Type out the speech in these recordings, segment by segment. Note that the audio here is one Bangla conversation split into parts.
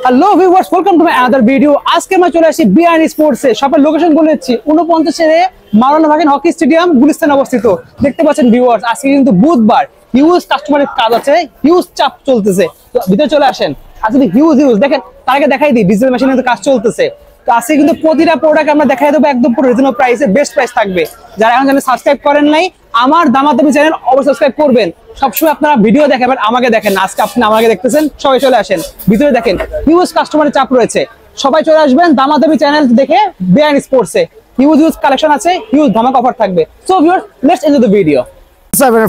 Hello viewers, welcome to my other video. আজকে আমরা চলে আসি বিআইন স্পোর্টস এ। শপের লোকেশন বলে দিচ্ছি, 49 এ মাওলানা ভাসানী হকি স্টেডিয়াম, গুলিস্তান অবস্থিত। দেখতে পাচ্ছেন ভিউয়ার্স, আজকে কিন্তু বুধবার, হিউজ কাস্টমারের কাজ আছে, হিউজ চাপ চলতেছে। তো ভিতরে চলে আসেন। আজকে হিউজ দেখেন, তার আগে দেখাই দিই ডিজিটাল মেশিনে কাজ চলতেছে। তো আজকে কিন্তু প্রতিটা প্রোডাক্ট আমরা দেখাই দেবো একদম পুরো রিজনেবল প্রাইসে, বেস্ট প্রাইস থাকবে। যারা এখন চ্যানেল সাবস্ক্রাইব করেন নাই, আমার দামাদামি চ্যানেল অবশ্যই সাবস্ক্রাইব করবেন। সবসময় আপনারা ভিডিও দেখেন, আমাকে দেখেন না। আজকে আপনি আমাকে দেখতেছেন, সবাই চলে আসেন ভিতরে দেখেন। হিউজ কাস্টমারের চাপ রয়েছে, সবাই চলে আসবেন দামাদামি চ্যানেল দেখে বিআইন স্পোর্টস এ। হিউজ কালেকশন আছে, হিউজ ধামাকা অফার থাকবে। So viewers, let's enjoy the video.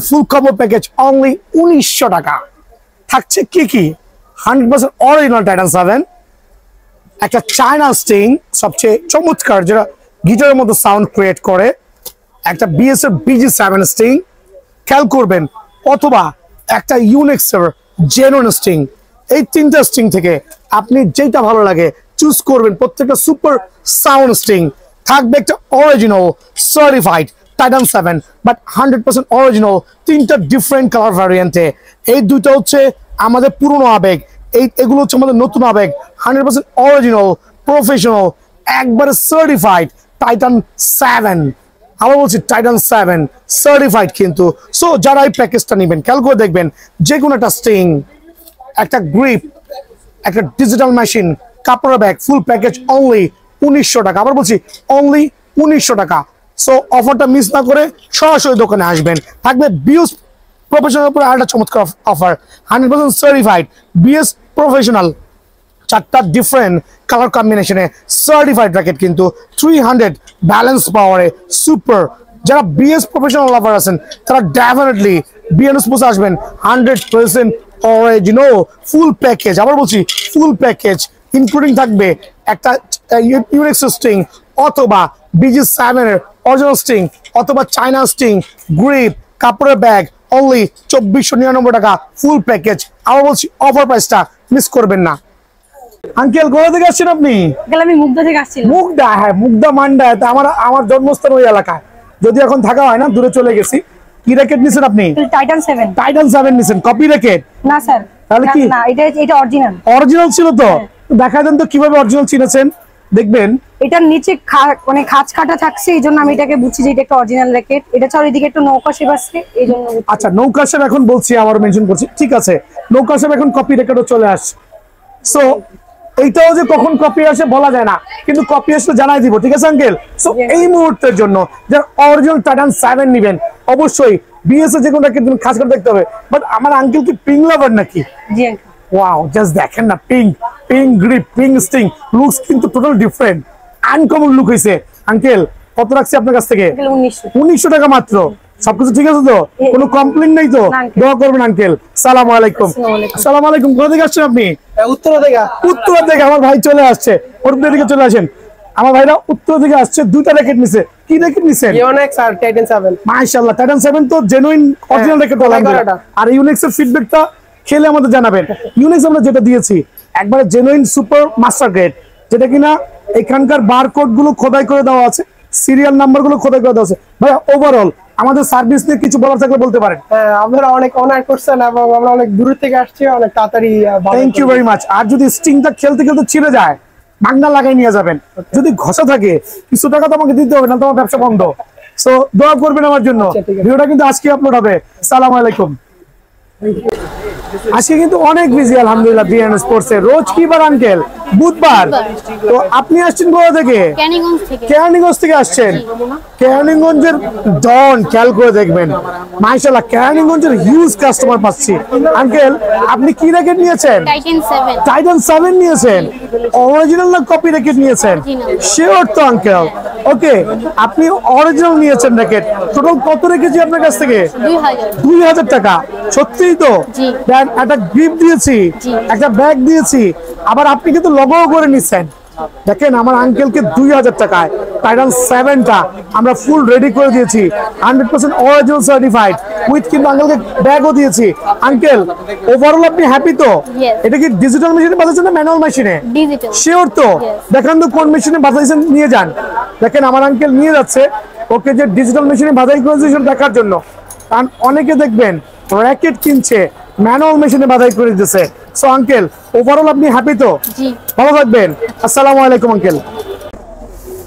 Full combo package only 1900 টাকা। থাকছে কি 100% অরিজিনাল টাইটান 7, একটা চায়না স্টিং, সবচেয়ে চমৎকার যেটা গিটারের মতো সাউন্ড ক্রিয়েট করে, একটা বিএসএফ BG7 স্টিং খেয়াল করবেন, অথবা একটা ইউনিক্সের জেনুইন স্টিং। এই তিনটা স্টিং থেকে আপনি যেটা ভালো লাগে চুজ করবেন। প্রত্যেকটা সুপার সাউন্ড স্টিং থাকবে একটা original certified Titan 7, but 100% original, তিনটা ডিফারেন্ট কালার ভ্যারিয়েন্টে। এই দুইটা হচ্ছে আমাদের পুরনো আবেগ, এগুলো হচ্ছে আমাদের নতুন আবেগ। 100% অরিজিনাল, প্রফেশনাল, একবারে সার্টিফাইড টাইটান 7। আবার বলছি টাইটান 7 সার্টিফাইড কিন্তু। সো যারা এই প্যাকেজটা নেবেন খেয়াল করে দেখবেন, যে কোনো একটা স্টিং, একটা গ্রিপ, একটা ডিজিটাল মেশিন, কাপড়ের ব্যাগ, ফুল প্যাকেজ অনলি 1900 টাকা। আবার বলছি অনলি 1900 টাকা। সো অফারটা মিস না করে সরাসরি দোকানে আসবেন। থাকবে বিএস প্রফেশনাল উপরে আরেকটা চমৎকার অফার, 100% সার্টিফাইড বিএস প্রফেশনাল, 4টা ডিফারেন্ট কালার কম্বিনেশনে সার্টিফাইড র্যাকেট কিন্তু 300 ব্যালেন্স পাওয়ারে সুপার। যারা বিএস প্রফেশনাল লাভার আছেন তারা ডেফিনেটলি বিএন স্পোর্টস আসবেন। 100% অরিজিনাল ফুল প্যাকেজ। আবার বলছি ফুল প্যাকেজ ইনক্লুডিং থাকবে একটা ইউনিক্স স্টিং, অথবা BG7 এর অরিজিনাল স্টিং, অথবা চায়না স্টিং, গ্রিপ, কাপড়ের ব্যাগ, অনলি 2499 টাকা ফুল প্যাকেজ। আবার বলছি অফার প্রাইসটা মিস করবেন না। আঙ্কেল কোথা থেকে আসছেন আপনি? আমি মুগদা থেকে আসছি। মুগদা? হ্যাঁ, মুগদা মান্ডা। আমার জন্মস্থান ওই এলাকায়, যদি এখন থাকা হয় না, দূরে চলে গেছি। কি র্যাকেট নিছেন আপনি? টাইটান 7। টাইটান 7 নিছেন, কপি র্যাকেট? না স্যার, তাহলে কি না, এটা অরিজিনাল। অরিজিনাল ছিল তো? দেখা দেন তো কিভাবে অরিজিনাল চিনেছেন। দেখবেন এটার নিচে মানে খাঁজ কাটা থাকছে, এইজন্য আমি এটাকে বুঝছি যে এটা একটা অরিজিনাল র্যাকেট। এটা ছাড়া এদিকে একটু নৌকা শেপ আছে, এইজন্য। আচ্ছা, নৌকা শেপ এখন বলছি, আবার মেনশন করছি, ঠিক আছে। নৌকা শেপ এখন কপি র্যাকেটও চলে আসছে। সো এইটাও যে কখন কপি আসে বলা যায় না, কিন্তু কপি আসলে জানাই দিব, ঠিক আছে আঙ্কেল? সো এই মুহূর্তের জন্য যারা অরিজিনাল টাইটান 7 নেবেন, অবশ্যই বিএস এর যে কোনো র্যাকেট খাস করে দেখতে হবে। বাট আমার আঙ্কেল কি পিং লাভার নাকি? জি আঙ্কেল। ওয়াও, জাস্ট দেখেন না, ping grip, ping sting, looks কিন্তু টোটাল ডিফারেন্ট, আনকমন লুক হইছে। আঙ্কেল কত রাখছি আপনার কাছ থেকে? 1900 টাকা মাত্র। সবকিছু ঠিক আছে তো? কোনো কমপ্লেইন নাই তো? দোয়া করবেন আঙ্কেল। সালাম আলাইকুম। আসসালামু আলাইকুম। কোথা থেকে আসছেন আপনি? উত্তরা থেকে। উত্তরা থেকে আমার ভাই চলে আসছে, ওর দিকে চলে আসেন। আমার ভাইরা উত্তরা থেকে আসছে, দুইটা র্যাকেট নিছে। কি র্যাকেট নিছেন? ইউনিক্স আর টাইটান 7। মাশাআল্লাহ, টাইটান 7 তো জেনুইন অরিজিনাল র্যাকেট বলা হয়। আর ইউনিক্স এর ফিডব্যাকটা খেলে আমাদের জানাবেন। ইউনিক্স আমরা যেটা দিয়েছি একবারে জেনুইন সুপার মাস্টার গ্রেড, যেটা কিনা এখানকার বারকোড গুলো খোদাই করে দেওয়া আছে, সিরিয়াল নাম্বার গুলো খোদাই করে দেওয়া আছে। ভাই ওভারঅল আমাদের সার্ভিস নিয়ে কিছু বলার থাকলে বলতে পারেন। হ্যাঁ, আপনারা অনেক অনার করছেন এবং আমরা অনেক দূর থেকে আসছি, অনেক তাড়াতাড়ি। Thank you very much. আর যদি স্টিংটা খেলতে খেলতে ছিঁড়ে যায়, বাংলা লাগাই নিয়ে যাবেন। যদি ঘষা থাকে কিছু টাকা তো আমাকে দিতে হবে, না তোমার ব্যবসা বন্ধ। সো দোয়া করবেন আমার জন্য। ভিডিওটা কিন্তু আজকে আপলোড হবে। সালাম আলাইকুম। আজকে কিন্তু অনেক বিজি আলহামদুলিল্লাহ বিআইন স্পোর্টস এর। রোজ কি বার আঙ্কেল? বুধবার। তো আপনি আসছেন কোথা থেকে? কেরানীগঞ্জ থেকে আসছেন। কেরানীগঞ্জের ডন খেয়াল করে দেখবেন, মাশাআল্লাহ কেরানীগঞ্জের হিউজ কাস্টমার পাচ্ছি। আঙ্কেল আপনি কি র্যাকেট নিয়েছেন? টাইটান 7 নিয়েছেন। অরিজিনাল না কপি র্যাকেট নিয়েছেন? শিওর তো আঙ্কেল? ওকে, আপনি অরিজিনাল নিয়েছেন র্যাকেট। টোটাল কত রেখেছি আপনার কাছ থেকে? 2000 টাকা। সত্যিই তো? একটা গ্রিপ দিয়েছি, একটা ব্যাগ দিয়েছি, আবার আপনি কিন্তু লগও করে নিচ্ছেন। দেখেন আমার আঙ্কেলকে 2000 টাকায় টাইটান 7টা আমরা ফুল রেডি করে দিয়েছি, 100% অরিজিনাল সার্টিফাইড উইথ কিন্তু আঙ্কেলকে ব্যাগও দিয়েছি। আঙ্কেল ওভারঅল আপনি হ্যাপি তো? এটা কি ডিজিটাল মেশিনে বাজাচ্ছেন না ম্যানুয়াল মেশিনে? ডিজিটাল। শিওর তো? দেখান তো কোন মেশিনে বাজাইছেন, নিয়ে যান। দেখেন আমার আঙ্কেল নিয়ে যাচ্ছে, ওকে যে ডিজিটাল মেশিনে বাজাই করেছে সেটা দেখার জন্য। কারণ অনেকে দেখবেন র্যাকেট কিনছে ম্যানুয়াল মেশিনে বাজাই করে দিতেছে। সো আঙ্কেল ওভারঅল আপনি হ্যাপি তো? জি। ভালো থাকবেন। আসসালামু আলাইকুম আঙ্কেল।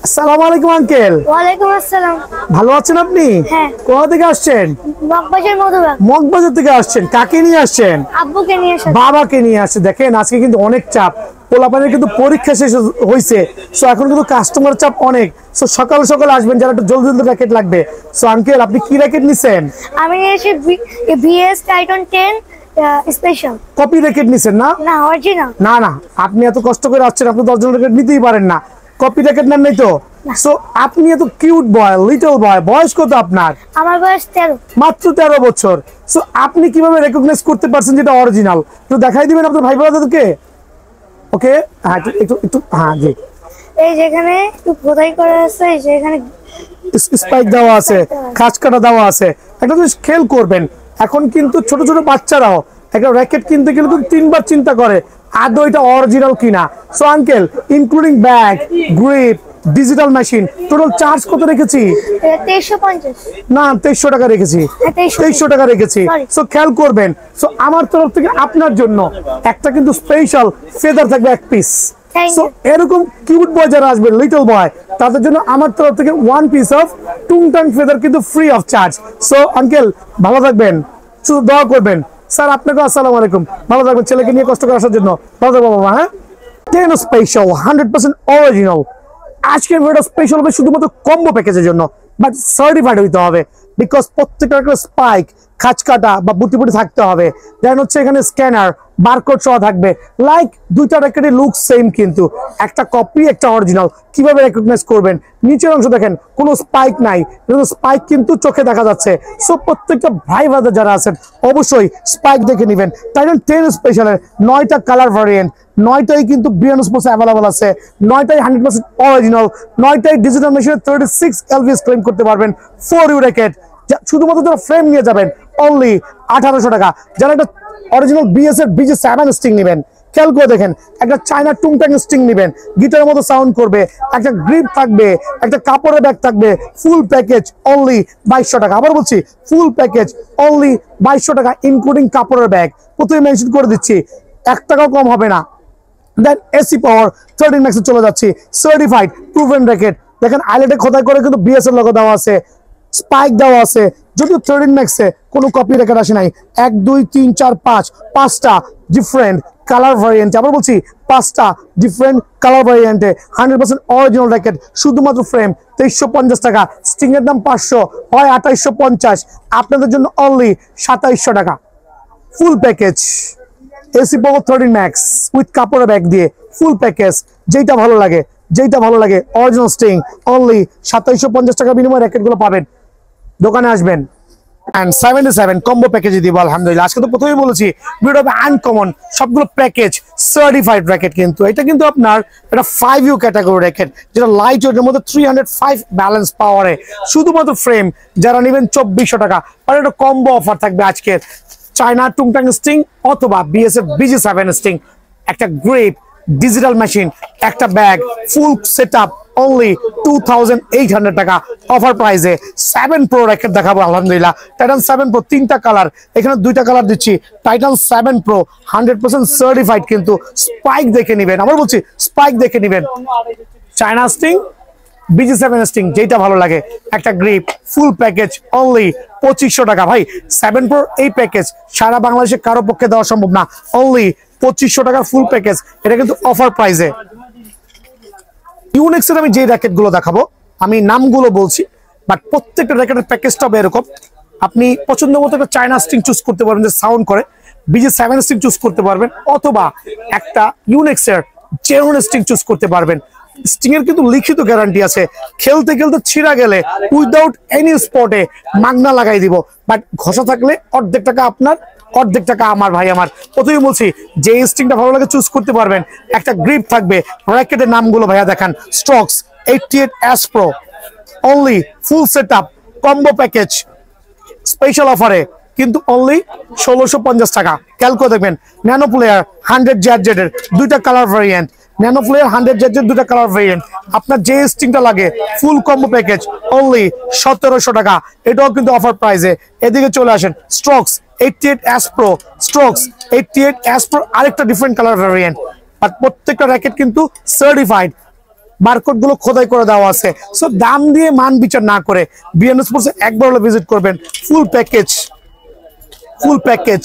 আসসালামু আলাইকুম আঙ্কেল। ওয়ালাইকুম আসসালাম। ভালো আছেন আপনি? হ্যাঁ। কোথা থেকে আসছেন? মগবাজার মধুবাগ। মগবাজার থেকে আসছেন। কাকে নিয়ে আসছেন? আব্বুকে নিয়ে এসেছি। বাবাকে নিয়ে আসছে। দেখেন আজকে কিন্তু অনেক চাপ, পোলাপানের কিন্তু পরীক্ষা শেষ হয়েছে, সো এখন কিন্তু কাস্টমার চাপ অনেক। সো সকাল সকাল আসবেন যারা একটু জলদি জলদি র্যাকেট লাগবে। সো আঙ্কেল আপনি কি র্যাকেট নিছেন? আমি নিয়েছি BS titan 10 special. Copy racket নিছেন না? না, অরিজিনাল। না না, আপনি এত কষ্ট করে আসছেন, আপনি 10 জন র্যাকেট নিতেই পারেন না। কপি র্যাকেট নেন নাই তো? সো আপনি এত কিউট বয়, লিটল বয়, বয়স কত আপনার? আমার বয়স 13। মাত্র 13 বছর। সো আপনি কিভাবে রেকগনাইজ করতে পারছেন যেটা অরিজিনাল? তো দেখাই দিবেন আপনার ভাই বোনদেরকে। ওকে, হ্যাঁ একটু একটু, হ্যাঁ জি। এই যেখানে একটু খোদাই করা আছে, যেখানে স্পাইক দেওয়া আছে, খাঁজ কাটা দেওয়া আছে। একটা জিনিস খেয়াল করবেন, এখন কিন্তু ছোট ছোট বাচ্চারাও একটা র্যাকেট কিনতে গেলে কিন্তু 3 বার চিন্তা করে আদৌ এটা অরিজিনাল কিনা। So uncle including bag, grip, digital machine, total charge কত রেখেছি? 2350। না 2300 টাকা রেখেছি। 2300 টাকা রেখেছি। Sorry. সো খেয়াল করবেন। সো আমার তরফ থেকে আপনার জন্য একটা কিন্তু স্পেশাল ফেদার থাকবে 1 পিস। Thank so you. এরকম কিউট বয় যারা আসবে, লিটল বয়, তাদের জন্য আমার তরফ থেকে 1 পিস অফ টুংটাং ফেদার কিন্তু free of charge. So uncle ভালো থাকবেন, শুধু দোয়া করবেন। স্যার আপনাকে আসসালামু আলাইকুম। ভালো থাকবেন, ছেলেকে নিয়ে কষ্ট করে আসার জন্য। ভালো থাকবো বাবা। হ্যাঁ, 10 স্পেশাল 100% অরিজিনাল। আজকের ভিডিওটা স্পেশাল হবে শুধুমাত্র কম্বো প্যাকেজের জন্য, বাট সার্টিফাইড হইতে হবে, বিকজ প্রত্যেকটা একটা স্পাইক, খাঁজ কাটা বা বুটি বুটি থাকতে হবে। দেন হচ্ছে এখানে স্ক্যানার, বারকোড সহ থাকবে। লাইক দুইটা র্যাকেটের লুক সেম, কিন্তু একটা কপি একটা অরিজিনাল। কিভাবে রেকগনাইজ করবেন? নিচের অংশ দেখেন, কোনো স্পাইক নাই, কিন্তু স্পাইক কিন্তু চোখে দেখা যাচ্ছে। সো প্রত্যেকটা ভাই ব্রাদার যারা আছেন অবশ্যই স্পাইক দেখে নেবেন। টাইটান 10 স্পেশালের 9টা কালার ভ্যারিয়েন্ট, 9টাই কিন্তু বিয়ানো স্পোর্টস অ্যাভেলেবল আছে, 9টাই 100% অরিজিনাল, 9টাই ডিজিটাল মেশিনে 36 এলভিএস ক্লেম করতে পারবেন। 4U র্যাকেট শুধুমাত্র যারা ফ্রেম নিয়ে যাবেন অনলি 1800 টাকা। যারা একটা অরিজিনাল বিএস এর BG7 স্টিং নেবেন, খেয়াল করে দেখেন, একটা চায়না টুংটাং স্টিং নেবেন, গিটারের মতো সাউন্ড করবে, একটা গ্রিপ থাকবে, একটা কাপড়ের ব্যাগ থাকবে, ফুল প্যাকেজ অনলি 2200 টাকা। আবার বলছি, ফুল প্যাকেজ অনলি 2200 টাকা ইনক্লুডিং কাপড়ের ব্যাগ। প্রথমে মেনশন করে দিচ্ছি, 1 টাকাও কম হবে না। দেন এসি পাওয়ার 13 ম্যাক্সে চলে যাচ্ছি, সার্টিফাইড প্রুভেন র্যাকেট। দেখেন আইলেটে খোদাই করে কিন্তু বিএস এর লোগো দেওয়া আছে, স্পাইক দেওয়া আছে। যদিও 13 ম্যাক্সে কোনো কপি র্যাকেট আসে নাই। 1 2 3 4 5 5টা ডিফারেন্ট কালার ভ্যারিয়েন্টে, আবার বলছি 5টা ডিফারেন্ট কালার ভ্যারিয়েন্টে 100% অরিজিনাল র্যাকেট। শুধুমাত্র ফ্রেম 2350 টাকা, স্টিং এর দাম 500, হয় 2850, আপনাদের জন্য অনলি 2700 টাকা। Full package AC power 13 max with কাপড়ের ব্যাগ দিয়ে ফুল প্যাকেজ। যেটা ভালো লাগে, যেটা ভালো লাগে, অরিজিনাল স্টিং অনলি 2750 টাকা বিনিময়ে র্যাকেটগুলো পাবেন। দোকানে আসবেন। and 77 কম্বো প্যাকেজে দিব আলহামদুলিল্লাহ। আজকে তো প্রথমেই বলেছি ভিডিও আনকমন, সবগুলো প্যাকেজ সার্টিফাইড র্যাকেট। কিন্তু এটা কিন্তু আপনার এটা 5U ক্যাটাগরি র্যাকেট, যেটা লাইট ওয়েটের মধ্যে 305 ব্যালেন্স পাওয়ারে। শুধুমাত্র ফ্রেম যারা নেবেন 2400 টাকা। আর একটা কম্বো অফার থাকবে আজকের, চায়না টুংটাং স্টিং অথবা BSF BG7 স্টিং, একটা গ্রিপ, ডিজিটাল মেশিন, একটা ব্যাগ, ফুল সেটআপ অনলি 2800 টাকা অফার প্রাইসে। 7 Pro র্যাকেট দেখাবো আলহামদুলিল্লাহ। টাইটান 7 Pro 3টা কালার, এখানে 2টা কালার দিচ্ছি। টাইটান 7 Pro 100% সার্টিফাইড, কিন্তু স্পাইক দেখে নেবেন। আবার বলছি স্পাইক দেখে নেবেন। চায়না স্টিং, BG7 স্টিং, যেটা ভালো লাগে। একটা গ্রিপ, ফুল প্যাকেজ অনলি 2500 টাকা। ভাই 7 Pro এই প্যাকেজ সারা বাংলাদেশে কারো পক্ষে দেওয়া সম্ভব না। অনলি 2500 টাকা ফুল প্যাকেজ, এটা কিন্তু অফার প্রাইসে। ইউনিক্সের আমি যে র্যাকেট গুলো দেখাবো, আমি নামগুলো বলছি, বাট প্রত্যেকটা র্যাকেটের প্যাকেজটা হবে এরকম। আপনি পছন্দ মতো একটা চায়না স্টিং চুজ করতে পারবেন যে সাউন্ড করে, BG7 স্টিং চুজ করতে পারবেন, অথবা একটা ইউনিক্সের জেনুইন স্টিং চুজ করতে পারবেন। স্টিং এর কিন্তু লিখিত গ্যারান্টি আছে, খেলতে খেলতে ছিঁড়া গেলে উইদাউট এনি স্পটে মাগনা লাগাই দিব, বাট ঘষা থাকলে অর্ধেক টাকা আপনার, অর্ধেক টাকা আমার। ভাই আমার প্রথমেই বলছি, যে স্টিংটা ভালো লাগে চুজ করতে পারবেন। একটা গ্রিপ থাকবে, র্যাকেটের নামগুলো ভাইয়া দেখান। Strokes 88S Pro only full setup combo package special অফারে, কিন্তু অনলি 1650 টাকা। ক্যালকো দেখবেন, ন্যানো প্লেয়ার 100 ZZ এর 2টা কালার ভ্যারিয়েন্ট, ন্যানো ফ্লেয়ার 100 জেটের দুটো কালার ভেরিয়েন্ট, আপনার যে স্টিংটা লাগে ফুল কম্বো প্যাকেজ অনলি 1700 টাকা, এটাও কিন্তু অফার প্রাইসে। এদিকে চলে আসেন strokes 88 S Pro, strokes 88 S Pro আরেকটা ডিফারেন্ট কালার ভেরিয়েন্ট, আর প্রত্যেকটা র্যাকেট কিন্তু সার্টিফাইড, বারকোড গুলো খোদাই করে দেওয়া আছে। সো দাম দিয়ে মান বিচার না করে বিএনএস স্পোর্টসে একবার হলে ভিজিট করবেন। ফুল প্যাকেজ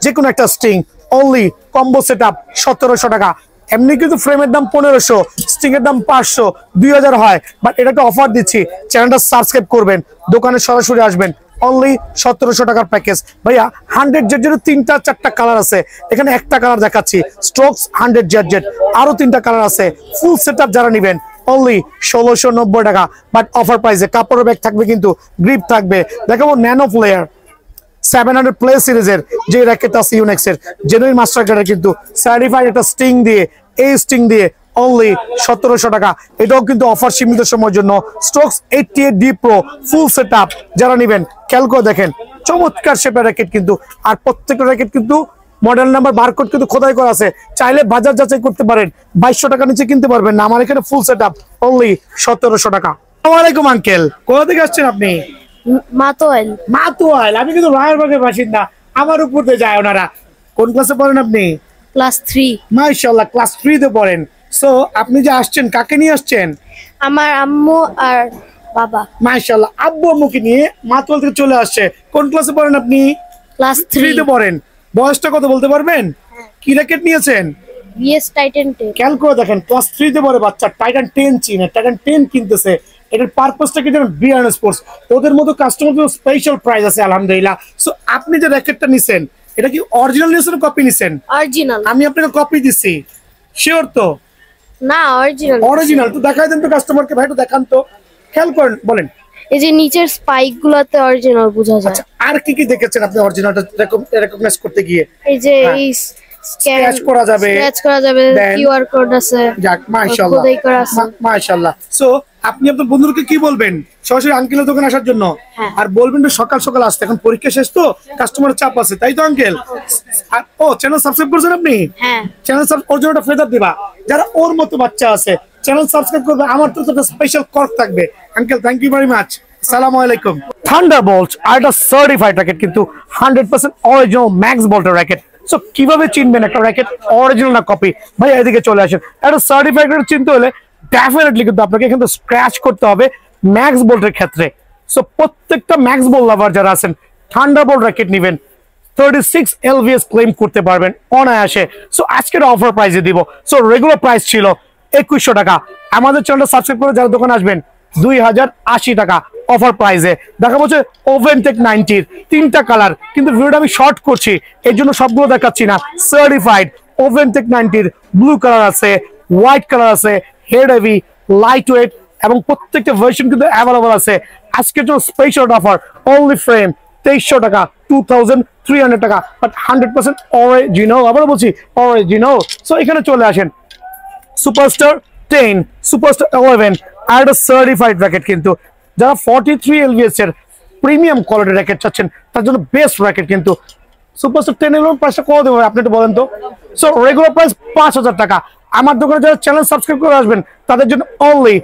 যে কোনো একটা স্টিং অনলি কম্বো সেটআপ 1700 টাকা। এমনি কিন্তু ফ্রেমের দাম 1500, স্টিং এর দাম 500, 2000 হয়, বাট এটা একটা অফার দিচ্ছি, চ্যানেলটা সাবস্ক্রাইব করবেন, দোকানে সরাসরি আসবেন, অনলি 1700 টাকার প্যাকেজ। ভাইয়া 100 জেটের 3টা 4টা কালার আছে, এখানে একটা কালার দেখাচ্ছি, স্ট্রোকস 100 জেট, আরো 3টা কালার আছে। ফুল সেটআপ যারা নেবেন অনলি 1690 টাকা, বাট অফার প্রাইসে। কাপড়ের ব্যাগ থাকবে, কিন্তু গ্রিপ থাকবে। দেখাবো ন্যানো ফ্লেয়ার 700 প্লে সিরিজের যে র্যাকেট আছে ইউনেক্সের জেনুইন মাস্টার গ্রেডের, কিন্তু সার্টিফাইড একটা স্টিং দিয়ে, এই স্টিং দিয়ে অনলি 1700 টাকা। এটাও কিন্তু অফার সীমিত সময়ের জন্য। Strokes 88D Pro full setup যারা নেবেন খেয়াল করে দেখেন, চমৎকার শেপের র্যাকেট কিন্তু, আর প্রত্যেকটা র্যাকেট কিন্তু মডেল নাম্বার বারকোড কিন্তু খোদাই করা আছে, চাইলে বাজার যাচাই করতে পারেন। 2200 টাকা নিচে কিনতে পারবেন না, আমার এখানে ফুল সেটআপ অনলি 1700 টাকা। আসসালামু আলাইকুম আঙ্কেল, কোথা থেকে আসছেন আপনি? মাতোয়াল। আমি কিন্তু রায়েরবাগের বাসিন্দা, আমার উপর দিয়ে যায় ওনারা। কোন ক্লাসে পড়েন আপনি? ক্লাস 3। মাশাআল্লাহ, ক্লাস 3 তে পড়েন। সো আপনি যে আসছেন, কাকে নিয়ে আসছেন? আমার আম্মু আর বাবা। মাশাআল্লাহ, আব্বু আম্মুকে নিয়ে মাতোয়াল থেকে চলে আসছে। কোন ক্লাসে পড়েন আপনি? ক্লাস 3 তে পড়েন। বয়সটা কত বলতে পারবেন? কি র্যাকেট নিয়েছেন? BS Titan 10। খেয়াল করে দেখেন, ক্লাস 3 তে পড়ে বাচ্চা টাইটান 10 চিনে, টাইটান 10 কিনতেছে। এটার পারপাসটা কি জানেন? বিআরএন স্পোর্টস, ওদের মতো কাস্টমারদের স্পেশাল প্রাইস আছে আলহামদুলিল্লাহ। সো আপনি যে র্যাকেটটা নিছেন, এটা কি অরিজিনাল নিছেন না কপি নিছেন? অরিজিনাল। আমি আপনাকে কপি দিছি, শিওর তো? না, অরিজিনাল। অরিজিনাল তো দেখাই দেন তো কাস্টমারকে, ভাই একটু দেখান তো, খেয়াল করেন, বলেন। এই যে নিচের স্পাইক গুলাতে অরিজিনাল বোঝা যায়। আচ্ছা, আর কি কি দেখেছেন আপনি অরিজিনালটা রেকগনাইজ করতে গিয়ে? এই যে এই স্ক্র্যাচ করা যাবে, কিউআর কোড আছে। যাক, মাশাআল্লাহ, খোদাই করা আছে। মাশাআল্লাহ। সো আপনি আপনার বন্ধুদেরকে কি বলবেন সরাসরি আঙ্কেলের দোকানে আসার জন্য? হ্যাঁ। আর বলবেন তো সকাল সকাল আসতে, এখন পরীক্ষা শেষ তো, কাস্টমারের চাপ আছে, তাই তো আঙ্কেল? ও চ্যানেল সাবস্ক্রাইব করেছেন আপনি? হ্যাঁ। চ্যানেল ওর জন্য একটা ফেদার দিবা, যারা ওর মতো বাচ্চা আছে চ্যানেল সাবস্ক্রাইব করবে, আমার তো একটা স্পেশাল কর্ক থাকবে। Uncle thank you very much, আসসালামু আলাইকুম। থান্ডারবোল্ট আর একটা সার্টিফাইড র্যাকেট, কিন্তু 100% অরিজিনাল ম্যাক্স বোল্টের র্যাকেট। সো কিভাবে চিনবেন একটা র্যাকেট অরিজিনাল না কপি? ভাই এদিকে চলে আসেন। একটা সার্টিফাইড চিনতে হলে ডেফিনেটলি কিন্তু আপনাকে এখানে স্ক্র্যাচ করতে হবে ম্যাক্স বোল্টের ক্ষেত্রে। সো প্রত্যেকটা ম্যাক্স বোল্ট লাভার যারা আছেন, থান্ডারবোল্ট র্যাকেট নেবেন, 36 LVS ক্লেম করতে পারবেন অনায়াসে। সো আজকের অফার প্রাইসে দিব। সো রেগুলার প্রাইস ছিল 2100 টাকা, আমাদের চ্যানেলটা সাবস্ক্রাইব করে যারা দোকানে আসবেন 2080 টাকা অফার প্রাইসে। দেখা বলছে ওভেনটেক 90 3টা কালার, কিন্তু ভিডিওটা আমি শর্ট করছি এর জন্য সবগুলো দেখাচ্ছি না। সার্টিফাইড ওভেনটেক 90 ব্লু কালার আছে, হোয়াইট কালার আছে, হেড হেভি, লাইট ওয়েট, এবং প্রত্যেকটা ভার্সন কিন্তু অ্যাভেলেবল আছে। আজকের জন্য স্পেশাল অফার অনলি ফ্রেম 2300 টাকা, 2300 টাকা, বাট 100% অরিজিনাল। আবার বলছি অরিজিনাল। সো এখানে চলে আসেন, সুপারস্টার 10, সুপারস্টার 11 আর একটা সার্টিফাইড র্যাকেট, কিন্তু যারা 43 LVS এর প্রিমিয়াম কোয়ালিটির র্যাকেট চাচ্ছেন তার জন্য বেস্ট র্যাকেট। কিন্তু সুপারস্টার 10 এর প্রাইসটা কত দেবো আপনি একটু বলেন তো? সো রেগুলার প্রাইস 5000 টাকা। আমার দোকানে যারা চ্যানেল সাবস্ক্রাইব করে আসবেন তাদের জন্য অনলি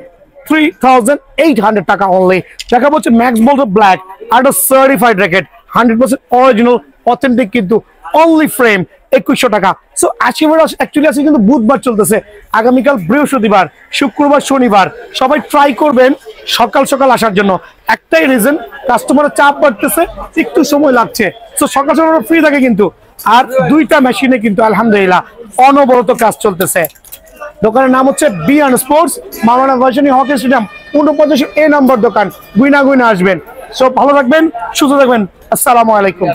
3800 টাকা অনলি। দেখা বলছে ম্যাক্স বোল্ট ব্ল্যাক আর একটা সার্টিফাইড র্যাকেট, 100% অরিজিনাল অথেন্টিক, কিন্তু অনলি ফ্রেম 2100 টাকা। সো আজকে অ্যাকচুয়ালি আজকে কিন্তু বুধবার চলতেছে, আগামীকাল বৃহস্পতিবার, শুক্রবার, শনিবার সবাই ট্রাই করবেন সকাল সকাল আসার জন্য। একটাই রিজন, কাস্টমারের চাপ বাড়তেছে, একটু সময় লাগছে। সো সকাল সকাল ফ্রি থাকে কিন্তু, আর 2টা মেশিনে কিন্তু আলহামদুলিল্লাহ অনবরত কাজ চলতেছে। দোকানের নাম হচ্ছে বিআরএন স্পোর্টস, মাওলানা ভার্সিটি হকি স্টেডিয়াম 49A নম্বর দোকান। গুইনা আসবেন। সো ভালো থাকবেন, সুস্থ থাকবেন, আসসালামু আলাইকুম।